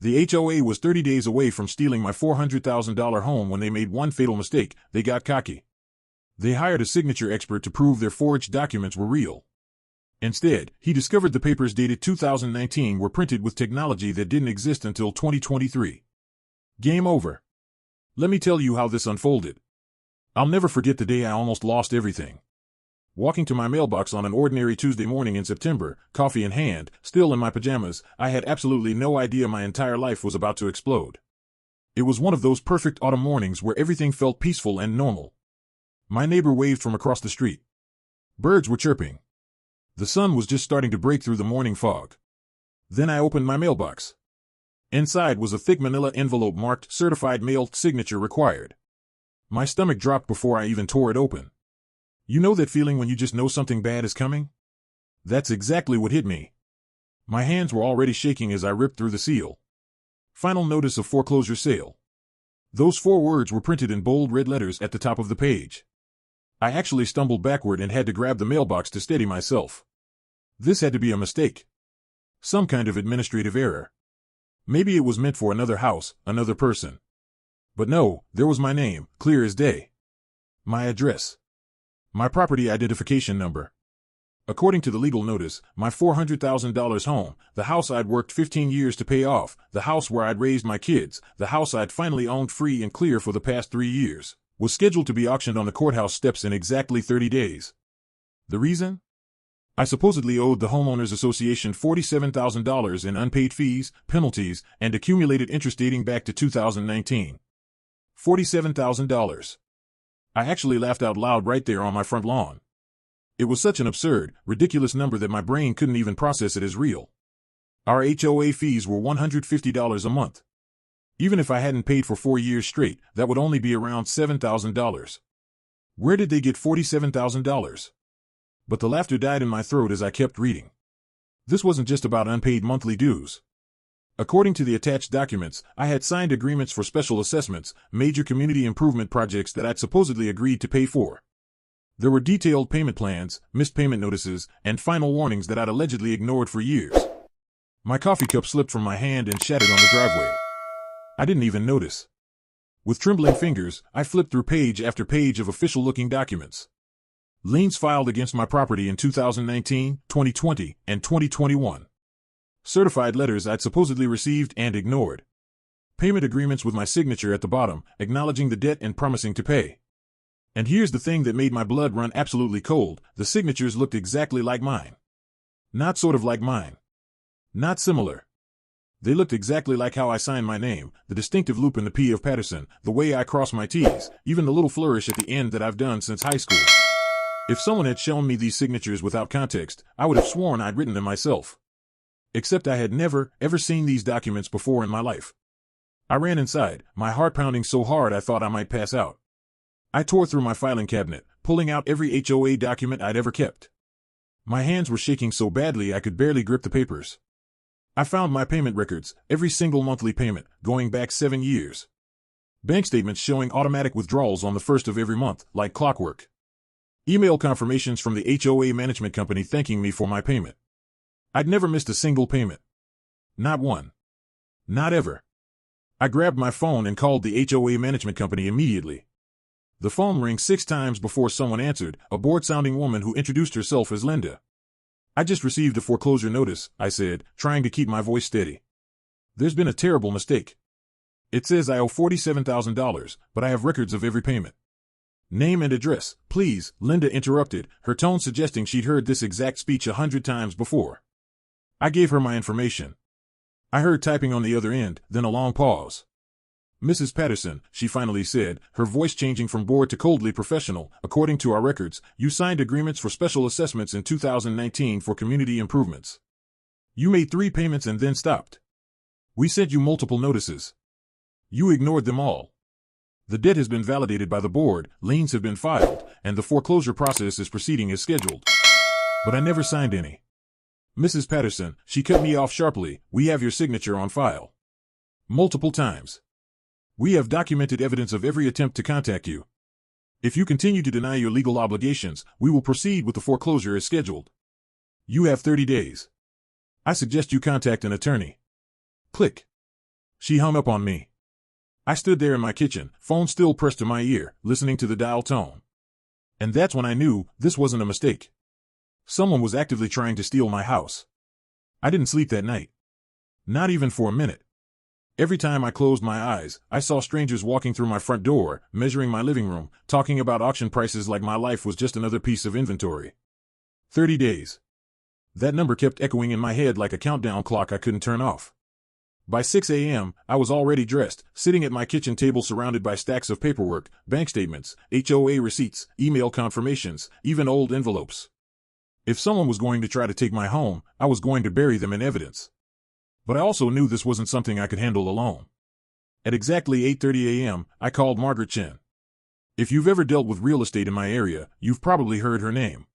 The HOA was 30 days away from stealing my $400,000 home when they made one fatal mistake. They got cocky. They hired a signature expert to prove their forged documents were real. Instead, he discovered the papers dated 2019 were printed with technology that didn't exist until 2023. Game over. Let me tell you how this unfolded. I'll never forget the day I almost lost everything. Walking to my mailbox on an ordinary Tuesday morning in September, coffee in hand, still in my pajamas, I had absolutely no idea my entire life was about to explode. It was one of those perfect autumn mornings where everything felt peaceful and normal. My neighbor waved from across the street. Birds were chirping. The sun was just starting to break through the morning fog. Then I opened my mailbox. Inside was a thick manila envelope marked certified mail, signature required. My stomach dropped before I even tore it open. You know that feeling when you just know something bad is coming? That's exactly what hit me. My hands were already shaking as I ripped through the seal. Final notice of foreclosure sale. Those 4 words were printed in bold red letters at the top of the page. I actually stumbled backward and had to grab the mailbox to steady myself. This had to be a mistake. Some kind of administrative error. Maybe it was meant for another house, another person. But no, there was my name, clear as day. My address. My property identification number. According to the legal notice, my $400,000 home, the house I'd worked 15 years to pay off, the house where I'd raised my kids, the house I'd finally owned free and clear for the past 3 years, was scheduled to be auctioned on the courthouse steps in exactly 30 days. The reason? I supposedly owed the Homeowners Association $47,000 in unpaid fees, penalties, and accumulated interest dating back to 2019. $47,000. I actually laughed out loud right there on my front lawn. It was such an absurd, ridiculous number that my brain couldn't even process it as real. Our HOA fees were $150 a month. Even if I hadn't paid for 4 years straight, that would only be around $7,000. Where did they get $47,000? But the laughter died in my throat as I kept reading. This wasn't just about unpaid monthly dues. According to the attached documents, I had signed agreements for special assessments, major community improvement projects that I'd supposedly agreed to pay for. There were detailed payment plans, missed payment notices, and final warnings that I'd allegedly ignored for years. My coffee cup slipped from my hand and shattered on the driveway. I didn't even notice. With trembling fingers, I flipped through page after page of official-looking documents. Liens filed against my property in 2019, 2020, and 2021. Certified letters I'd supposedly received and ignored. Payment agreements with my signature at the bottom, acknowledging the debt and promising to pay. And here's the thing that made my blood run absolutely cold: the signatures looked exactly like mine. Not sort of like mine. Not similar. They looked exactly like how I signed my name, the distinctive loop in the P of Patterson, the way I cross my T's, even the little flourish at the end that I've done since high school. If someone had shown me these signatures without context, I would have sworn I'd written them myself. Except I had never, ever seen these documents before in my life. I ran inside, my heart pounding so hard I thought I might pass out. I tore through my filing cabinet, pulling out every HOA document I'd ever kept. My hands were shaking so badly I could barely grip the papers. I found my payment records, every single monthly payment, going back 7 years. Bank statements showing automatic withdrawals on the first of every month, like clockwork. Email confirmations from the HOA management company thanking me for my payment. I'd never missed a single payment. Not one. Not ever. I grabbed my phone and called the HOA management company immediately. The phone rang 6 times before someone answered, a bored-sounding woman who introduced herself as Linda. I just received a foreclosure notice, I said, trying to keep my voice steady. There's been a terrible mistake. It says I owe $47,000, but I have records of every payment. Name and address, please, Linda interrupted, her tone suggesting she'd heard this exact speech 100 times before. I gave her my information. I heard typing on the other end, then a long pause. Mrs. Patterson, she finally said, her voice changing from bored to coldly professional, according to our records, you signed agreements for special assessments in 2019 for community improvements. You made 3 payments and then stopped. We sent you multiple notices. You ignored them all. The debt has been validated by the board, liens have been filed, and the foreclosure process is proceeding as scheduled. But I never signed any. Mrs. Patterson, she cut me off sharply, we have your signature on file. Multiple times. We have documented evidence of every attempt to contact you. If you continue to deny your legal obligations, we will proceed with the foreclosure as scheduled. You have 30 days. I suggest you contact an attorney. Click. She hung up on me. I stood there in my kitchen, phone still pressed to my ear, listening to the dial tone. And that's when I knew this wasn't a mistake. Someone was actively trying to steal my house. I didn't sleep that night. Not even for a minute. Every time I closed my eyes, I saw strangers walking through my front door, measuring my living room, talking about auction prices like my life was just another piece of inventory. 30 days. That number kept echoing in my head like a countdown clock I couldn't turn off. By 6 a.m., I was already dressed, sitting at my kitchen table surrounded by stacks of paperwork, bank statements, HOA receipts, email confirmations, even old envelopes. If someone was going to try to take my home, I was going to bury them in evidence. But I also knew this wasn't something I could handle alone. At exactly 8:30 a.m., I called Margaret Chen. If you've ever dealt with real estate in my area, you've probably heard her name.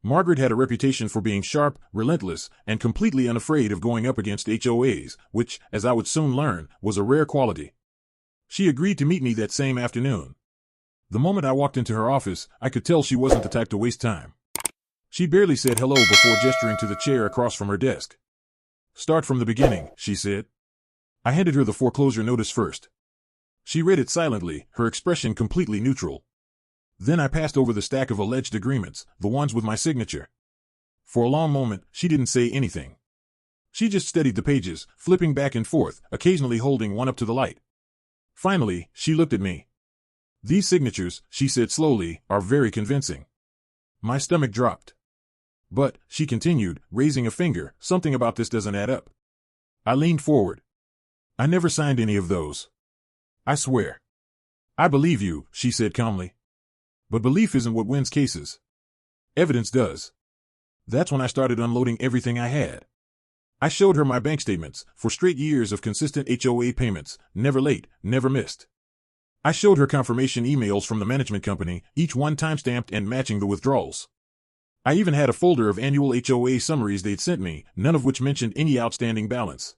Margaret had a reputation for being sharp, relentless, and completely unafraid of going up against HOAs, which, as I would soon learn, was a rare quality. She agreed to meet me that same afternoon. The moment I walked into her office, I could tell she wasn't the type to waste time. She barely said hello before gesturing to the chair across from her desk. Start from the beginning, she said. I handed her the foreclosure notice first. She read it silently, her expression completely neutral. Then I passed over the stack of alleged agreements, the ones with my signature. For a long moment, she didn't say anything. She just studied the pages, flipping back and forth, occasionally holding one up to the light. Finally, she looked at me. These signatures, she said slowly, are very convincing. My stomach dropped. But, she continued, raising a finger, something about this doesn't add up. I leaned forward. I never signed any of those. I swear. I believe you, she said calmly. But belief isn't what wins cases. Evidence does. That's when I started unloading everything I had. I showed her my bank statements, for straight years of consistent HOA payments, never late, never missed. I showed her confirmation emails from the management company, each one timestamped and matching the withdrawals. I even had a folder of annual HOA summaries they'd sent me, none of which mentioned any outstanding balance.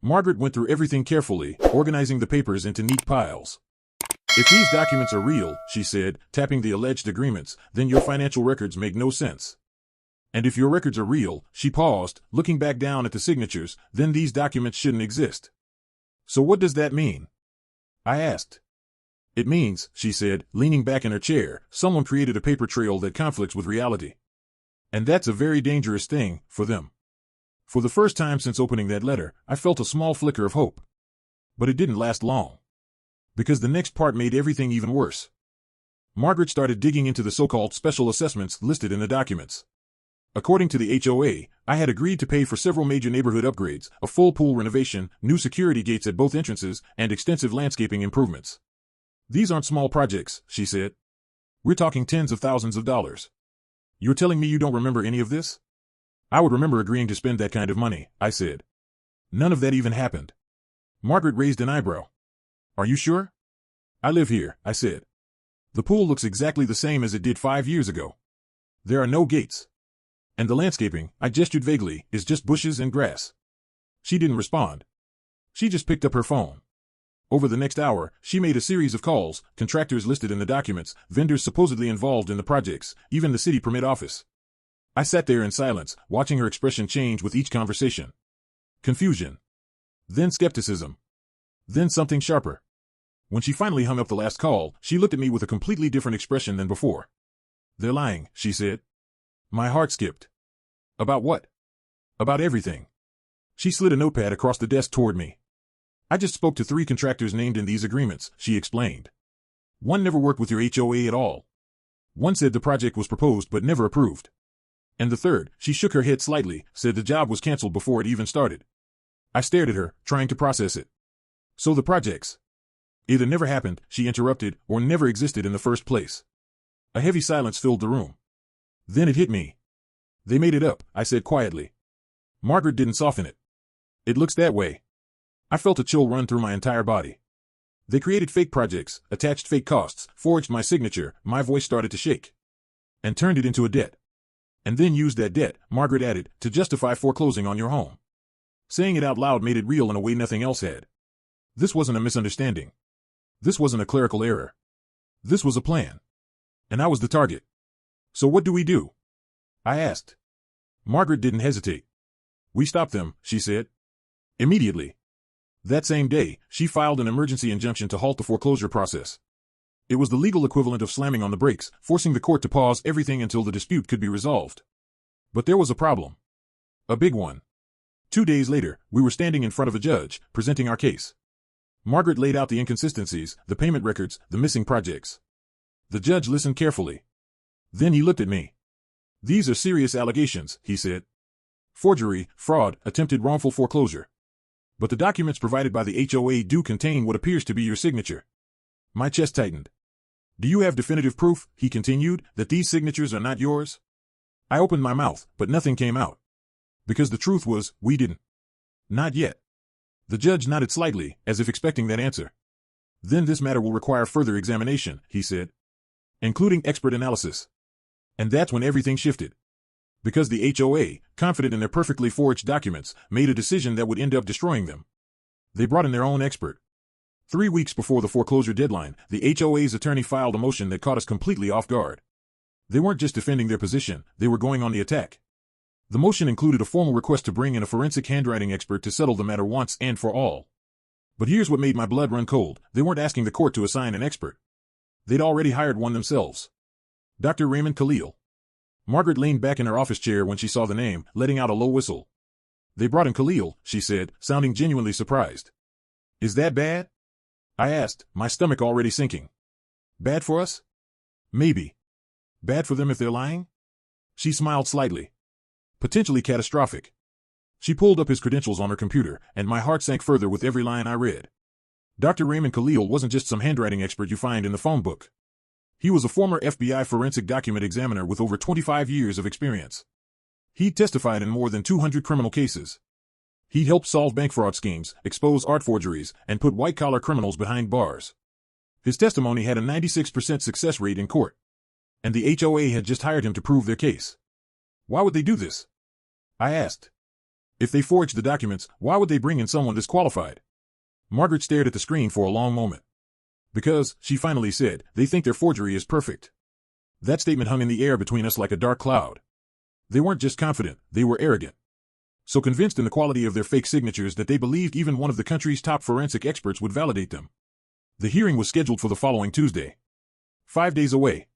Margaret went through everything carefully, organizing the papers into neat piles. If these documents are real, she said, tapping the alleged agreements, then your financial records make no sense. And if your records are real, she paused, looking back down at the signatures, then these documents shouldn't exist. So what does that mean? I asked. It means, she said, leaning back in her chair, someone created a paper trail that conflicts with reality. And that's a very dangerous thing, for them. For the first time since opening that letter, I felt a small flicker of hope. But it didn't last long. Because the next part made everything even worse. Margaret started digging into the so-called special assessments listed in the documents. According to the HOA, I had agreed to pay for several major neighborhood upgrades, a full pool renovation, new security gates at both entrances, and extensive landscaping improvements. These aren't small projects, she said. We're talking tens of thousands of dollars. You're telling me you don't remember any of this? I would remember agreeing to spend that kind of money, I said. None of that even happened. Margaret raised an eyebrow. Are you sure? I live here, I said. The pool looks exactly the same as it did 5 years ago. There are no gates. And the landscaping, I gestured vaguely, is just bushes and grass. She didn't respond. She just picked up her phone. Over the next hour, she made a series of calls, contractors listed in the documents, vendors supposedly involved in the projects, even the city permit office. I sat there in silence, watching her expression change with each conversation. Confusion. Then skepticism. Then something sharper. When she finally hung up the last call, she looked at me with a completely different expression than before. They're lying, she said. My heart skipped. About what? About everything. She slid a notepad across the desk toward me. I just spoke to 3 contractors named in these agreements, she explained. One never worked with your HOA at all. One said the project was proposed but never approved. And the third, she shook her head slightly, said the job was canceled before it even started. I stared at her, trying to process it. So the projects either never happened, she interrupted, or never existed in the first place. A heavy silence filled the room. Then it hit me. They made it up, I said quietly. Margaret didn't soften it. It looks that way. I felt a chill run through my entire body. They created fake projects, attached fake costs, forged my signature, my voice started to shake. And turned it into a debt. And then used that debt, Margaret added, to justify foreclosing on your home. Saying it out loud made it real in a way nothing else had. This wasn't a misunderstanding. This wasn't a clerical error. This was a plan. And I was the target. So what do we do? I asked. Margaret didn't hesitate. We stopped them, she said. Immediately. That same day, she filed an emergency injunction to halt the foreclosure process. It was the legal equivalent of slamming on the brakes, forcing the court to pause everything until the dispute could be resolved. But there was a problem. A big one. 2 days later, we were standing in front of a judge, presenting our case. Margaret laid out the inconsistencies, the payment records, the missing projects. The judge listened carefully. Then he looked at me. "These are serious allegations," he said. "Forgery, fraud, attempted wrongful foreclosure. But the documents provided by the HOA do contain what appears to be your signature." My chest tightened. "Do you have definitive proof," he continued, "that these signatures are not yours?" I opened my mouth, but nothing came out. Because the truth was, we didn't. Not yet. The judge nodded slightly, as if expecting that answer. "Then this matter will require further examination," he said. "Including expert analysis." And that's when everything shifted. Because the HOA, confident in their perfectly forged documents, made a decision that would end up destroying them. They brought in their own expert. 3 weeks before the foreclosure deadline, the HOA's attorney filed a motion that caught us completely off guard. They weren't just defending their position, they were going on the attack. The motion included a formal request to bring in a forensic handwriting expert to settle the matter once and for all. But here's what made my blood run cold. They weren't asking the court to assign an expert. They'd already hired one themselves. Dr. Raymond Khalil. Margaret leaned back in her office chair when she saw the name, letting out a low whistle. "They brought in Khalil," she said, sounding genuinely surprised. "Is that bad?" I asked, my stomach already sinking. "Bad for us? Maybe. Bad for them if they're lying?" She smiled slightly. "Potentially catastrophic." She pulled up his credentials on her computer, and my heart sank further with every line I read. Dr. Raymond Khalil wasn't just some handwriting expert you find in the phone book. He was a former FBI forensic document examiner with over 25 years of experience. He'd testified in more than 200 criminal cases. He'd helped solve bank fraud schemes, expose art forgeries, and put white-collar criminals behind bars. His testimony had a 96% success rate in court. And the HOA had just hired him to prove their case. Why would they do this? I asked. If they forged the documents, why would they bring in someone disqualified? Margaret stared at the screen for a long moment. "Because," she finally said, "they think their forgery is perfect." That statement hung in the air between us like a dark cloud. They weren't just confident, they were arrogant. So convinced in the quality of their fake signatures that they believed even one of the country's top forensic experts would validate them. The hearing was scheduled for the following Tuesday. 5 days away.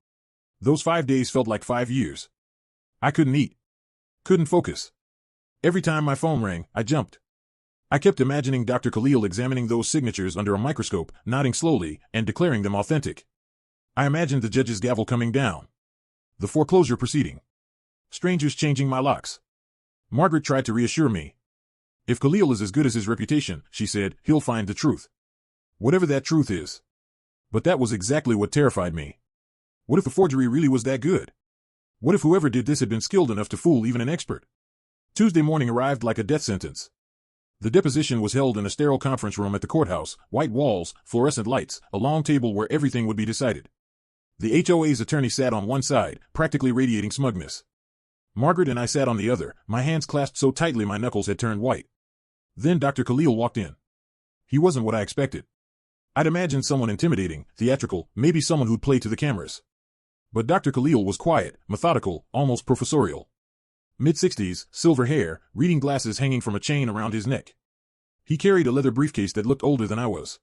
Those 5 days felt like 5 years. I couldn't eat. Couldn't focus. Every time my phone rang, I jumped. I kept imagining Dr. Khalil examining those signatures under a microscope, nodding slowly, and declaring them authentic. I imagined the judge's gavel coming down. The foreclosure proceeding. Strangers changing my locks. Margaret tried to reassure me. "If Khalil is as good as his reputation," she said, "he'll find the truth. Whatever that truth is." But that was exactly what terrified me. What if the forgery really was that good? What if whoever did this had been skilled enough to fool even an expert? Tuesday morning arrived like a death sentence. The deposition was held in a sterile conference room at the courthouse, white walls, fluorescent lights, a long table where everything would be decided. The HOA's attorney sat on one side, practically radiating smugness. Margaret and I sat on the other, my hands clasped so tightly my knuckles had turned white. Then Dr. Khalil walked in. He wasn't what I expected. I'd imagined someone intimidating, theatrical, maybe someone who'd play to the cameras. But Dr. Khalil was quiet, methodical, almost professorial. Mid-60s, silver hair, reading glasses hanging from a chain around his neck. He carried a leather briefcase that looked older than I was.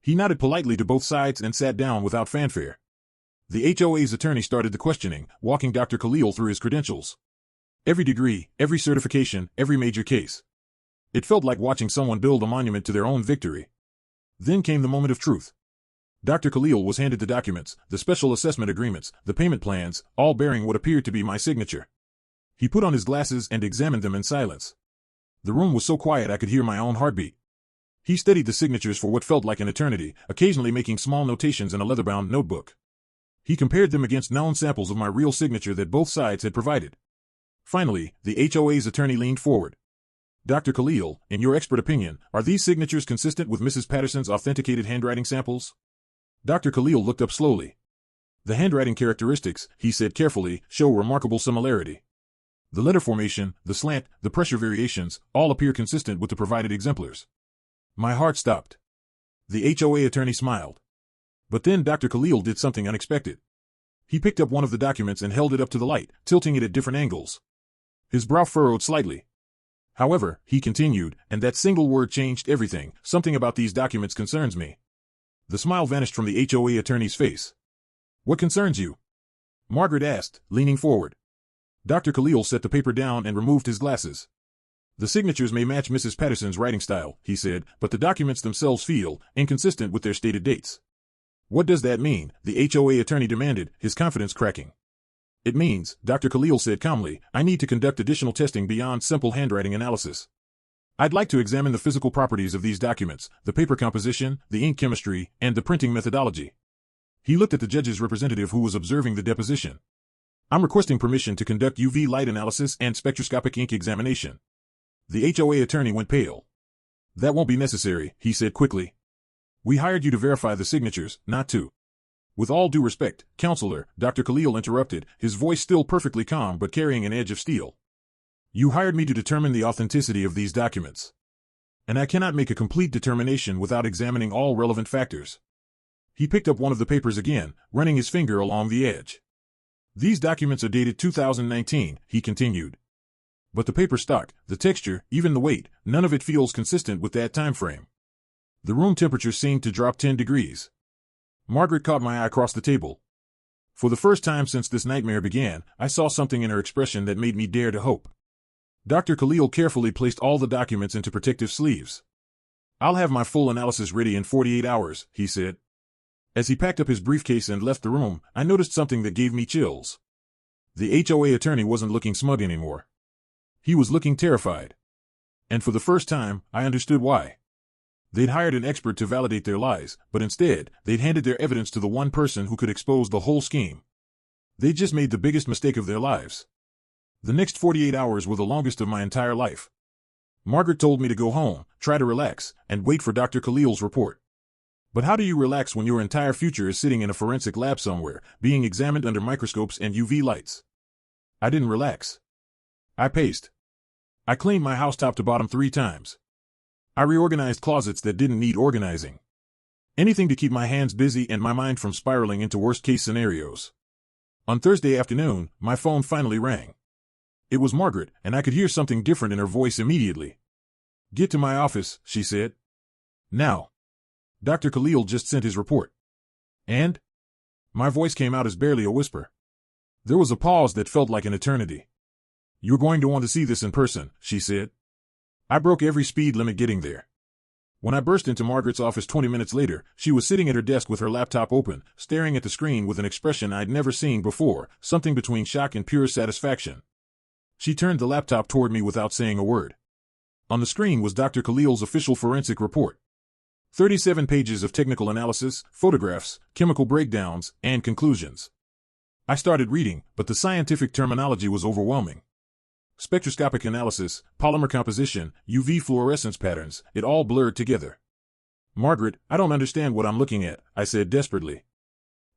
He nodded politely to both sides and sat down without fanfare. The HOA's attorney started the questioning, walking Dr. Khalil through his credentials. Every degree, every certification, every major case. It felt like watching someone build a monument to their own victory. Then came the moment of truth. Dr. Khalil was handed the documents, the special assessment agreements, the payment plans, all bearing what appeared to be my signature. He put on his glasses and examined them in silence. The room was so quiet I could hear my own heartbeat. He studied the signatures for what felt like an eternity, occasionally making small notations in a leather-bound notebook. He compared them against known samples of my real signature that both sides had provided. Finally, the HOA's attorney leaned forward. "Dr. Khalil, in your expert opinion, are these signatures consistent with Mrs. Patterson's authenticated handwriting samples?" Dr. Khalil looked up slowly. "The handwriting characteristics," he said carefully, "show remarkable similarity. The letter formation, the slant, the pressure variations, all appear consistent with the provided exemplars." My heart stopped. The HOA attorney smiled. But then Dr. Khalil did something unexpected. He picked up one of the documents and held it up to the light, tilting it at different angles. His brow furrowed slightly. However, he continued, and that single word changed everything. Something about these documents concerns me. The smile vanished from the HOA attorney's face. What concerns you? Margaret asked, leaning forward. Dr. Khalil set the paper down and removed his glasses. The signatures may match Mrs. Patterson's writing style, he said, but the documents themselves feel inconsistent with their stated dates. What does that mean? The HOA attorney demanded, his confidence cracking. It means, Dr. Khalil said calmly, I need to conduct additional testing beyond simple handwriting analysis. I'd like to examine the physical properties of these documents, the paper composition, the ink chemistry, and the printing methodology. He looked at the judge's representative who was observing the deposition. I'm requesting permission to conduct UV light analysis and spectroscopic ink examination. The HOA attorney went pale. That won't be necessary, he said quickly. We hired you to verify the signatures, not to. With all due respect, Counselor, Dr. Khalil interrupted, his voice still perfectly calm but carrying an edge of steel. You hired me to determine the authenticity of these documents. And I cannot make a complete determination without examining all relevant factors. He picked up one of the papers again, running his finger along the edge. These documents are dated 2019, he continued. But the paper stock, the texture, even the weight, none of it feels consistent with that time frame. The room temperature seemed to drop 10 degrees. Margaret caught my eye across the table. For the first time since this nightmare began, I saw something in her expression that made me dare to hope. Dr. Khalil carefully placed all the documents into protective sleeves. I'll have my full analysis ready in 48 hours, he said. As he packed up his briefcase and left the room, I noticed something that gave me chills. The HOA attorney wasn't looking smug anymore. He was looking terrified. And for the first time, I understood why. They'd hired an expert to validate their lies, but instead, they'd handed their evidence to the one person who could expose the whole scheme. They just made the biggest mistake of their lives. The next 48 hours were the longest of my entire life. Margaret told me to go home, try to relax, and wait for Dr. Khalil's report. But how do you relax when your entire future is sitting in a forensic lab somewhere, being examined under microscopes and UV lights? I didn't relax. I paced. I cleaned my house top to bottom 3 times. I reorganized closets that didn't need organizing. Anything to keep my hands busy and my mind from spiraling into worst-case scenarios. On Thursday afternoon, my phone finally rang. It was Margaret, and I could hear something different in her voice immediately. Get to my office, she said. Now. Dr. Khalil just sent his report. And? My voice came out as barely a whisper. There was a pause that felt like an eternity. You're going to want to see this in person, she said. I broke every speed limit getting there. When I burst into Margaret's office 20 minutes later, she was sitting at her desk with her laptop open, staring at the screen with an expression I'd never seen before, something between shock and pure satisfaction. She turned the laptop toward me without saying a word. On the screen was Dr. Khalil's official forensic report. 37 pages of technical analysis, photographs, chemical breakdowns, and conclusions. I started reading, but the scientific terminology was overwhelming. Spectroscopic analysis, polymer composition, UV fluorescence patterns, it all blurred together. Margaret, I don't understand what I'm looking at, I said desperately.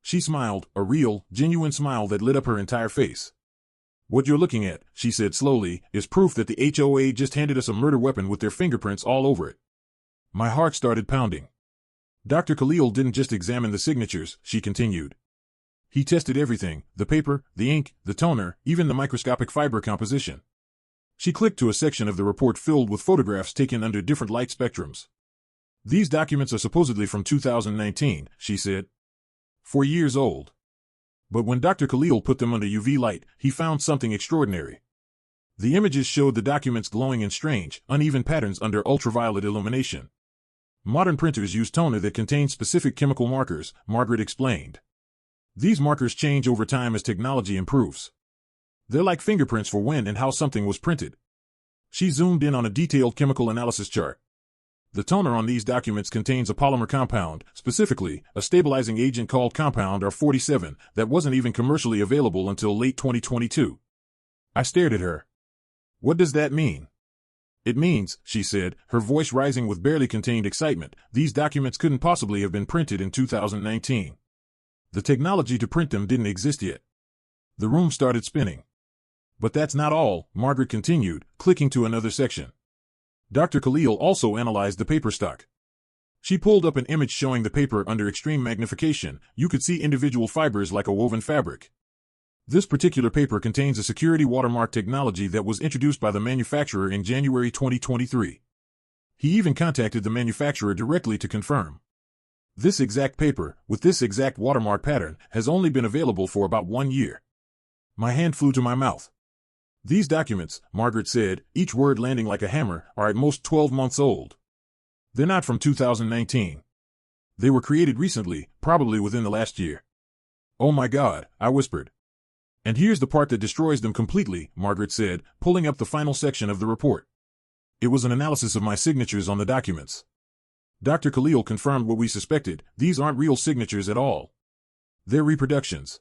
She smiled, a real, genuine smile that lit up her entire face. What you're looking at, she said slowly, is proof that the HOA just handed us a murder weapon with their fingerprints all over it. My heart started pounding. Dr. Khalil didn't just examine the signatures, she continued. He tested everything, the paper, the ink, the toner, even the microscopic fiber composition. She clicked to a section of the report filled with photographs taken under different light spectrums. These documents are supposedly from 2019, she said. 4 years old. But when Dr. Khalil put them under UV light, he found something extraordinary. The images showed the documents glowing in strange, uneven patterns under ultraviolet illumination. Modern printers use toner that contains specific chemical markers, Margaret explained. These markers change over time as technology improves. They're like fingerprints for when and how something was printed. She zoomed in on a detailed chemical analysis chart. The toner on these documents contains a polymer compound, specifically, a stabilizing agent called compound R47, that wasn't even commercially available until late 2022. I stared at her. What does that mean? It means, she said, her voice rising with barely contained excitement, these documents couldn't possibly have been printed in 2019. The technology to print them didn't exist yet. The room started spinning. But that's not all, Margaret continued, clicking to another section. Dr. Khalil also analyzed the paper stock. She pulled up an image showing the paper under extreme magnification. You could see individual fibers like a woven fabric. This particular paper contains a security watermark technology that was introduced by the manufacturer in January 2023. He even contacted the manufacturer directly to confirm. This exact paper, with this exact watermark pattern, has only been available for about 1 year. My hand flew to my mouth. These documents, Margaret said, each word landing like a hammer, are at most 12 months old. They're not from 2019. They were created recently, probably within the last year. Oh my God, I whispered. And here's the part that destroys them completely, Margaret said, pulling up the final section of the report. It was an analysis of my signatures on the documents. Dr. Khalil confirmed what we suspected. These aren't real signatures at all. They're reproductions.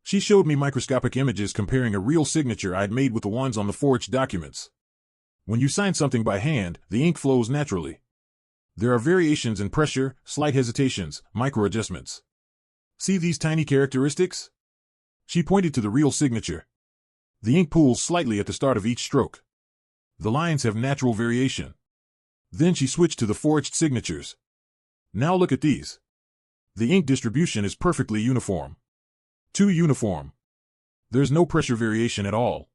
She showed me microscopic images comparing a real signature I'd made with the ones on the forged documents. When you sign something by hand, the ink flows naturally. There are variations in pressure, slight hesitations, micro-adjustments. See these tiny characteristics? She pointed to the real signature. The ink pools slightly at the start of each stroke. The lines have natural variation. Then she switched to the forged signatures. Now look at these. The ink distribution is perfectly uniform. Too uniform. There's no pressure variation at all.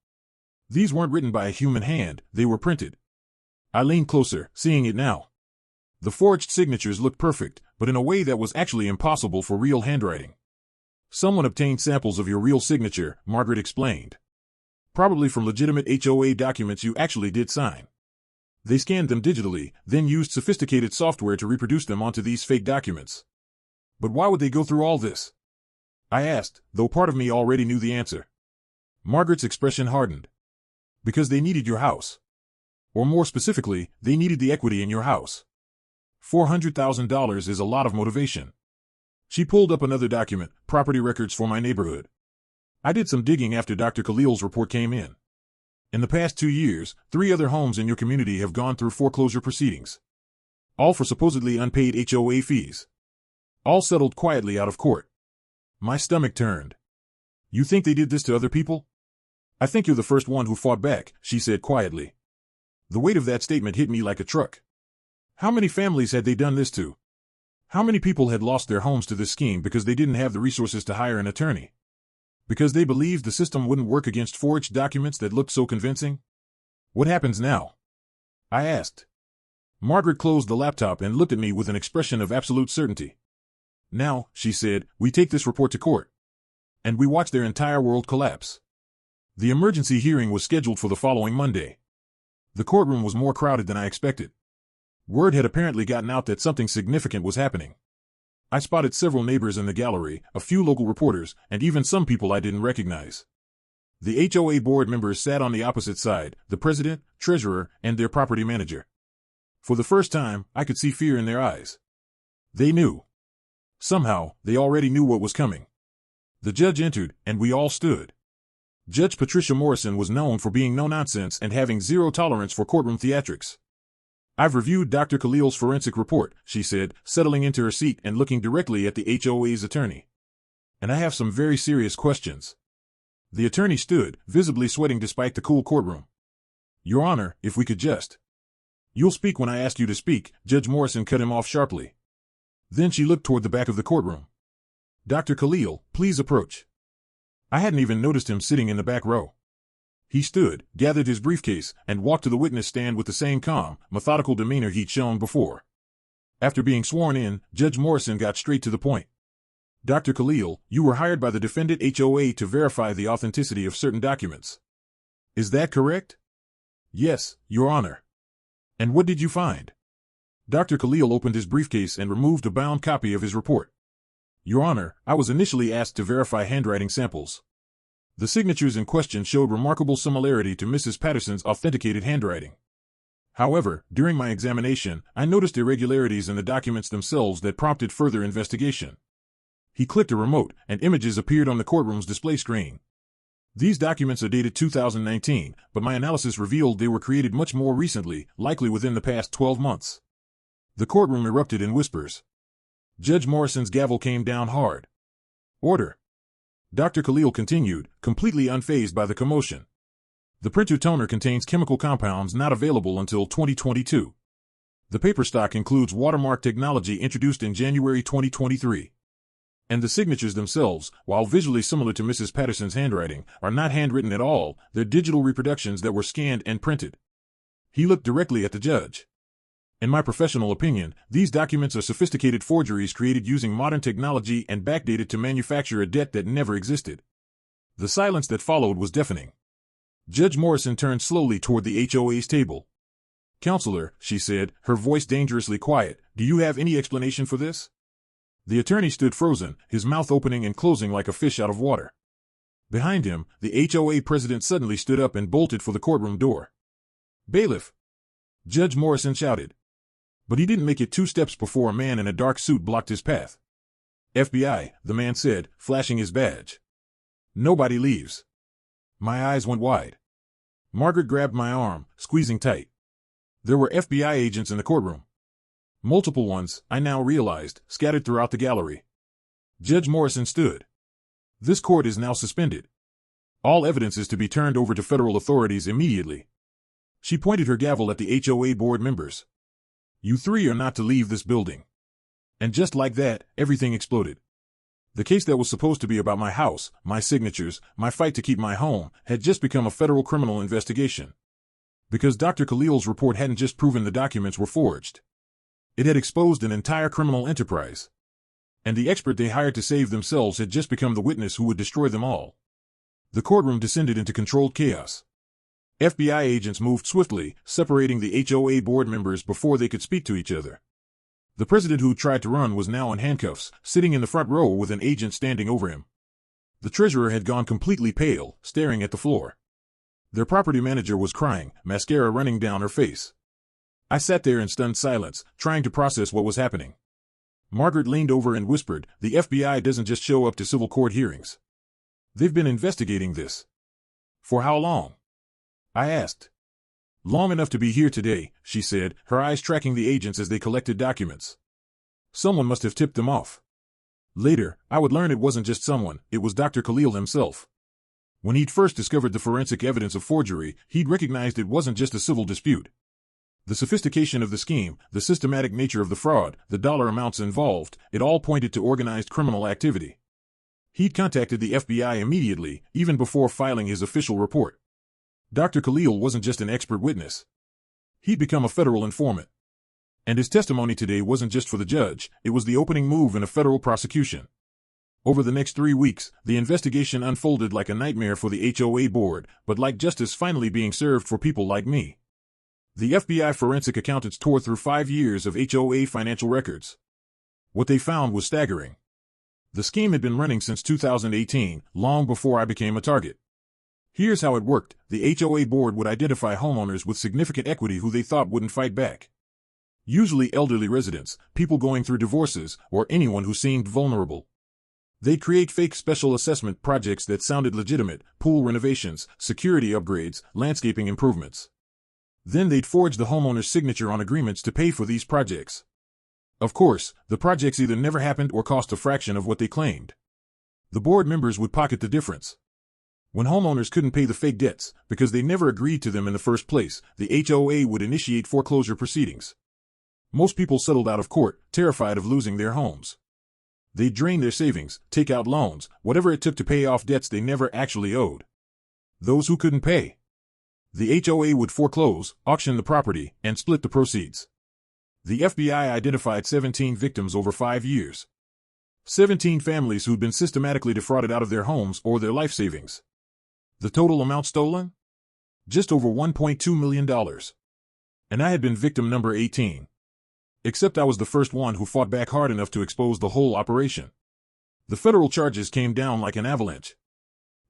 These weren't written by a human hand, they were printed. I leaned closer, seeing it now. The forged signatures looked perfect, but in a way that was actually impossible for real handwriting. Someone obtained samples of your real signature, Margaret explained. Probably from legitimate HOA documents you actually did sign. They scanned them digitally, then used sophisticated software to reproduce them onto these fake documents. But why would they go through all this? I asked, though part of me already knew the answer. Margaret's expression hardened. Because they needed your house. Or more specifically, they needed the equity in your house. $400,000 is a lot of motivation. She pulled up another document, property records for my neighborhood. I did some digging after Dr. Khalil's report came in. In the past 2 years, 3 other homes in your community have gone through foreclosure proceedings. All for supposedly unpaid HOA fees. All settled quietly out of court. My stomach turned. You think they did this to other people? I think you're the first one who fought back, she said quietly. The weight of that statement hit me like a truck. How many families had they done this to? How many people had lost their homes to this scheme because they didn't have the resources to hire an attorney? Because they believed the system wouldn't work against forged documents that looked so convincing? What happens now? I asked. Margaret closed the laptop and looked at me with an expression of absolute certainty. Now, she said, we take this report to court. And we watch their entire world collapse. The emergency hearing was scheduled for the following Monday. The courtroom was more crowded than I expected. Word had apparently gotten out that something significant was happening. I spotted several neighbors in the gallery, a few local reporters, and even some people I didn't recognize. The HOA board members sat on the opposite side, the president, treasurer, and their property manager. For the first time, I could see fear in their eyes. They knew. Somehow, they already knew what was coming. The judge entered, and we all stood. Judge Patricia Morrison was known for being no-nonsense and having zero tolerance for courtroom theatrics. I've reviewed Dr. Khalil's forensic report, she said, settling into her seat and looking directly at the HOA's attorney. And I have some very serious questions. The attorney stood, visibly sweating despite the cool courtroom. Your Honor, if we could just... You'll speak when I ask you to speak, Judge Morrison cut him off sharply. Then she looked toward the back of the courtroom. Dr. Khalil, please approach. I hadn't even noticed him sitting in the back row. He stood, gathered his briefcase, and walked to the witness stand with the same calm, methodical demeanor he'd shown before. After being sworn in, Judge Morrison got straight to the point. Dr. Khalil, you were hired by the defendant HOA to verify the authenticity of certain documents. Is that correct? Yes, Your Honor. And what did you find? Dr. Khalil opened his briefcase and removed a bound copy of his report. Your Honor, I was initially asked to verify handwriting samples. The signatures in question showed remarkable similarity to Mrs. Patterson's authenticated handwriting. However, during my examination, I noticed irregularities in the documents themselves that prompted further investigation. He clicked a remote, and images appeared on the courtroom's display screen. These documents are dated 2019, but my analysis revealed they were created much more recently, likely within the past 12 months. The courtroom erupted in whispers. Judge Morrison's gavel came down hard. Order. Dr. Khalil continued, completely unfazed by the commotion. The printer toner contains chemical compounds not available until 2022. The paper stock includes watermark technology introduced in January 2023. And the signatures themselves, while visually similar to Mrs. Patterson's handwriting, are not handwritten at all, they're digital reproductions that were scanned and printed. He looked directly at the judge. In my professional opinion, these documents are sophisticated forgeries created using modern technology and backdated to manufacture a debt that never existed. The silence that followed was deafening. Judge Morrison turned slowly toward the HOA's table. "Counselor," she said, her voice dangerously quiet, "do you have any explanation for this?" The attorney stood frozen, his mouth opening and closing like a fish out of water. Behind him, the HOA president suddenly stood up and bolted for the courtroom door. "Bailiff!" Judge Morrison shouted. But he didn't make it 2 steps before a man in a dark suit blocked his path. "FBI," the man said, flashing his badge. "Nobody leaves." My eyes went wide. Margaret grabbed my arm, squeezing tight. There were FBI agents in the courtroom. Multiple ones, I now realized, scattered throughout the gallery. Judge Morrison stood. "This court is now suspended. All evidence is to be turned over to federal authorities immediately." She pointed her gavel at the HOA board members. "You 3 are not to leave this building." And just like that, everything exploded. The case that was supposed to be about my house, my signatures, my fight to keep my home, had just become a federal criminal investigation. Because Dr. Khalil's report hadn't just proven the documents were forged. It had exposed an entire criminal enterprise. And the expert they hired to save themselves had just become the witness who would destroy them all. The courtroom descended into controlled chaos. FBI agents moved swiftly, separating the HOA board members before they could speak to each other. The president who tried to run was now in handcuffs, sitting in the front row with an agent standing over him. The treasurer had gone completely pale, staring at the floor. Their property manager was crying, mascara running down her face. I sat there in stunned silence, trying to process what was happening. Margaret leaned over and whispered, "The FBI doesn't just show up to civil court hearings. They've been investigating this." "For how long?" I asked. "Long enough to be here today," she said, her eyes tracking the agents as they collected documents. "Someone must have tipped them off." Later, I would learn it wasn't just someone, it was Dr. Khalil himself. When he'd first discovered the forensic evidence of forgery, he'd recognized it wasn't just a civil dispute. The sophistication of the scheme, the systematic nature of the fraud, the dollar amounts involved, it all pointed to organized criminal activity. He'd contacted the FBI immediately, even before filing his official report. Dr. Khalil wasn't just an expert witness. He'd become a federal informant. And his testimony today wasn't just for the judge, it was the opening move in a federal prosecution. Over the next 3 weeks, the investigation unfolded like a nightmare for the HOA board, but like justice finally being served for people like me. The FBI forensic accountants tore through 5 years of HOA financial records. What they found was staggering. The scheme had been running since 2018, long before I became a target. Here's how it worked. The HOA board would identify homeowners with significant equity who they thought wouldn't fight back. Usually elderly residents, people going through divorces, or anyone who seemed vulnerable. They'd create fake special assessment projects that sounded legitimate, pool renovations, security upgrades, landscaping improvements. Then they'd forge the homeowner's signature on agreements to pay for these projects. Of course, the projects either never happened or cost a fraction of what they claimed. The board members would pocket the difference. When homeowners couldn't pay the fake debts, because they never agreed to them in the first place, the HOA would initiate foreclosure proceedings. Most people settled out of court, terrified of losing their homes. They'd drain their savings, take out loans, whatever it took to pay off debts they never actually owed. Those who couldn't pay, the HOA would foreclose, auction the property, and split the proceeds. The FBI identified 17 victims over 5 years. 17 families who'd been systematically defrauded out of their homes or their life savings. The total amount stolen? Just over $1.2 million. And I had been victim number 18. Except I was the first one who fought back hard enough to expose the whole operation. The federal charges came down like an avalanche.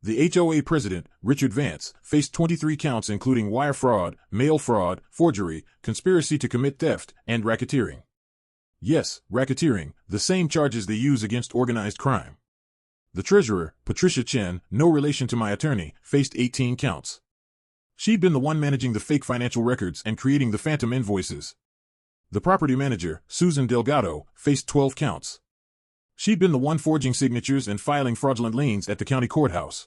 The HOA president, Richard Vance, faced 23 counts including wire fraud, mail fraud, forgery, conspiracy to commit theft, and racketeering. Yes, racketeering, the same charges they use against organized crime. The treasurer, Patricia Chen, no relation to my attorney, faced 18 counts. She'd been the one managing the fake financial records and creating the phantom invoices. The property manager, Susan Delgado, faced 12 counts. She'd been the one forging signatures and filing fraudulent liens at the county courthouse.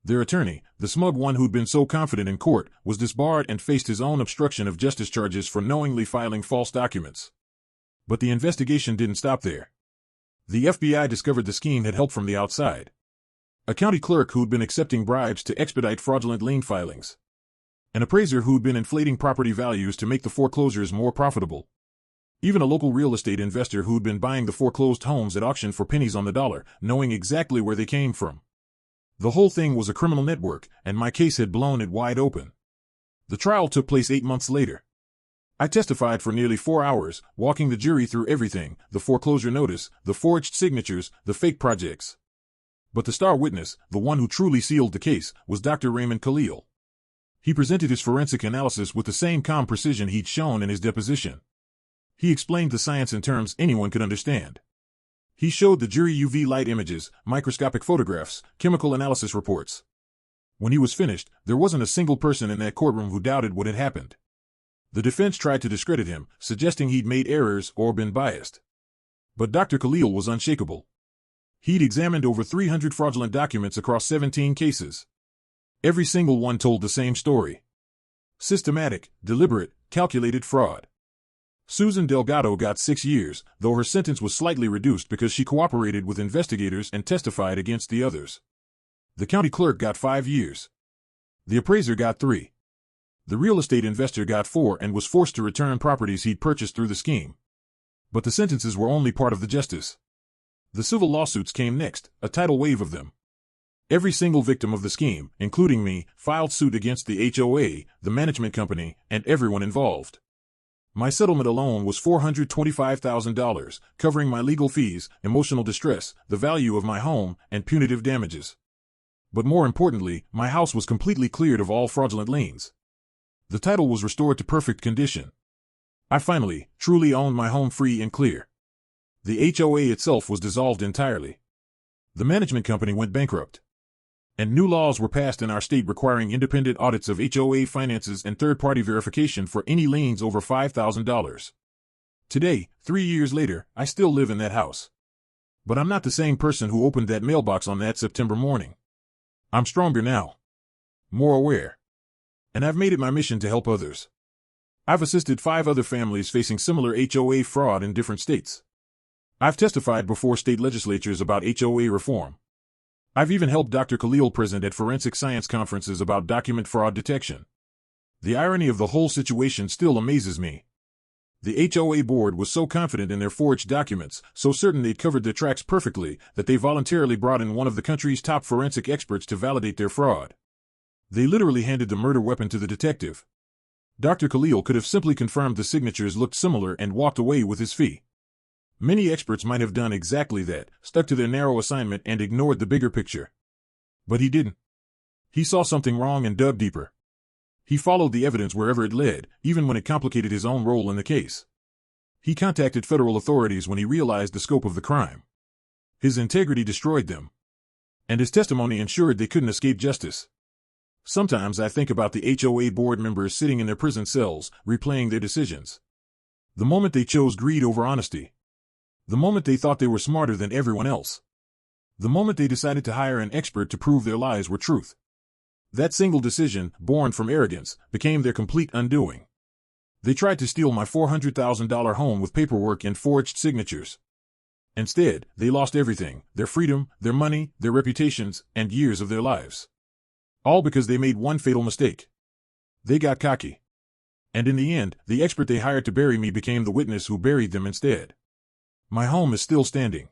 Their attorney, the smug one who'd been so confident in court, was disbarred and faced his own obstruction of justice charges for knowingly filing false documents. But the investigation didn't stop there. The FBI discovered the scheme had help from the outside. A county clerk who'd been accepting bribes to expedite fraudulent lien filings. An appraiser who'd been inflating property values to make the foreclosures more profitable. Even a local real estate investor who'd been buying the foreclosed homes at auction for pennies on the dollar, knowing exactly where they came from. The whole thing was a criminal network, and my case had blown it wide open. The trial took place 8 months later. I testified for nearly 4 hours, walking the jury through everything: the foreclosure notice, the forged signatures, the fake projects. But the star witness, the one who truly sealed the case, was Dr. Raymond Khalil. He presented his forensic analysis with the same calm precision he'd shown in his deposition. He explained the science in terms anyone could understand. He showed the jury UV light images, microscopic photographs, chemical analysis reports. When he was finished, there wasn't a single person in that courtroom who doubted what had happened. The defense tried to discredit him, suggesting he'd made errors or been biased. But Dr. Khalil was unshakable. He'd examined over 300 fraudulent documents across 17 cases. Every single one told the same story. Systematic, deliberate, calculated fraud. Susan Delgado got 6 years, though her sentence was slightly reduced because she cooperated with investigators and testified against the others. The county clerk got 5 years. The appraiser got 3. The real estate investor got 4 and was forced to return properties he'd purchased through the scheme. But the sentences were only part of the justice. The civil lawsuits came next, a tidal wave of them. Every single victim of the scheme, including me, filed suit against the HOA, the management company, and everyone involved. My settlement alone was $425,000, covering my legal fees, emotional distress, the value of my home, and punitive damages. But more importantly, my house was completely cleared of all fraudulent liens. The title was restored to perfect condition. I finally, truly owned my home free and clear. The HOA itself was dissolved entirely. The management company went bankrupt. And new laws were passed in our state requiring independent audits of HOA finances and third-party verification for any liens over $5,000. Today, 3 years later, I still live in that house. But I'm not the same person who opened that mailbox on that September morning. I'm stronger now. More aware. And I've made it my mission to help others. I've assisted 5 other families facing similar HOA fraud in different states. I've testified before state legislatures about HOA reform. I've even helped Dr. Khalil present at forensic science conferences about document fraud detection. The irony of the whole situation still amazes me. The HOA board was so confident in their forged documents, so certain they'd covered their tracks perfectly, that they voluntarily brought in one of the country's top forensic experts to validate their fraud. They literally handed the murder weapon to the detective. Dr. Khalil could have simply confirmed the signatures looked similar and walked away with his fee. Many experts might have done exactly that, stuck to their narrow assignment and ignored the bigger picture. But he didn't. He saw something wrong and dug deeper. He followed the evidence wherever it led, even when it complicated his own role in the case. He contacted federal authorities when he realized the scope of the crime. His integrity destroyed them. And his testimony ensured they couldn't escape justice. Sometimes I think about the HOA board members sitting in their prison cells, replaying their decisions. The moment they chose greed over honesty. The moment they thought they were smarter than everyone else. The moment they decided to hire an expert to prove their lies were truth. That single decision, born from arrogance, became their complete undoing. They tried to steal my $400,000 home with paperwork and forged signatures. Instead, they lost everything: their freedom, their money, their reputations, and years of their lives. All because they made one fatal mistake. They got cocky. And in the end, the expert they hired to bury me became the witness who buried them instead. My home is still standing.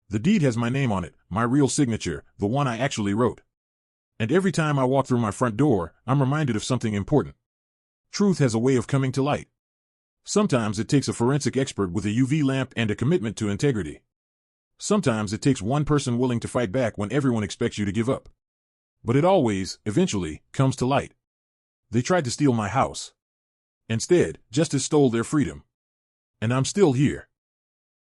The deed has my name on it, my real signature, the one I actually wrote. And every time I walk through my front door, I'm reminded of something important. Truth has a way of coming to light. Sometimes it takes a forensic expert with a UV lamp and a commitment to integrity. Sometimes it takes one person willing to fight back when everyone expects you to give up. But it always, eventually, comes to light. They tried to steal my house. Instead, justice stole their freedom. And I'm still here.